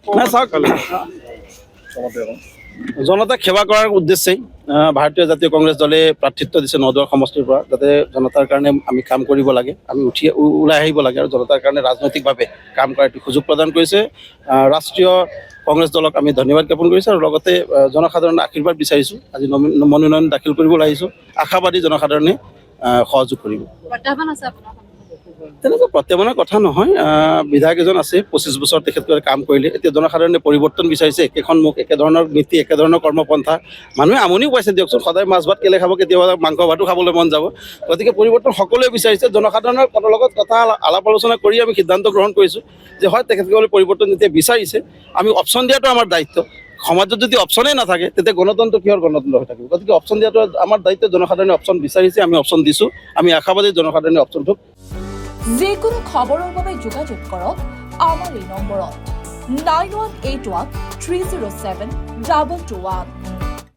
না চাওক জনতাক সেৱা কৰাৰ উদ্দেশ্যেই ভাৰতীয় জাতীয় কংগ্ৰেছ দলে প্ৰাৰ্থিত্ব দিছে নদুৱাৰ সমষ্টিৰ পৰা, যাতে জনতাৰ কাৰণে আমি কাম কৰিব লাগে, আমি ওলাই আহিব লাগে আৰু জনতাৰ কাৰণে ৰাজনৈতিকভাৱে কাম কৰাৰ এটি সুযোগ প্ৰদান কৰিছে। ৰাষ্ট্ৰীয় কংগ্ৰেছ দলক আমি ধন্যবাদ জ্ঞাপন কৰিছোঁ আৰু লগতে জনসাধাৰণৰ আশীৰ্বাদ বিচাৰিছোঁ। আজি মনোনয়ন দাখিল কৰিবলৈ আহিছোঁ, আশাবাদী জনসাধাৰণে সহযোগ কৰিব। তেনেকুৱা প্ৰত্যাহ্বানৰ কথা নহয়। বিধায়ক এজন আছে, 25 বছৰ তেখেতসকলে কাম কৰিলে। এতিয়া জনসাধাৰণে পৰিৱৰ্তন বিচাৰিছে, একেখন মুখ, একেধৰণৰ নীতি, একেধৰণৰ কৰ্মপন্থা। মানুহে আমনিও পাইছে দিয়কচোন, সদায় মাছ ভাত কেলে খাব, কেতিয়াবা মাংস ভাতো খাবলৈ মন যাব। গতিকে পৰিৱৰ্তন সকলোৱে বিচাৰিছে। জনসাধাৰণৰ লগত কথা আলাপ আলোচনা কৰি আমি সিদ্ধান্ত গ্ৰহণ কৰিছোঁ যে হয় তেখেতসকলে পৰিৱৰ্তন যেতিয়া বিচাৰিছে, আমি অপশ্যন দিয়াটো আমাৰ দায়িত্ব। সমাজত যদি অপশ্যনেই নাথাকে তেতিয়া গণতন্ত্ৰ কিহৰ গণতন্ত্ৰ হৈ থাকিব। গতিকে অপশ্যন দিয়াটো আমাৰ দায়িত্ব। জনসাধাৰণে অপশ্যন বিচাৰিছে, আমি অপশ্যন দিছোঁ। আমি আশাবাদী জনসাধাৰণে অপশ্যনটোক। যিকোনো খবৰৰ বাবে যোগাযোগ কৰক আমাৰ এই নম্বৰত 9181 307 2221।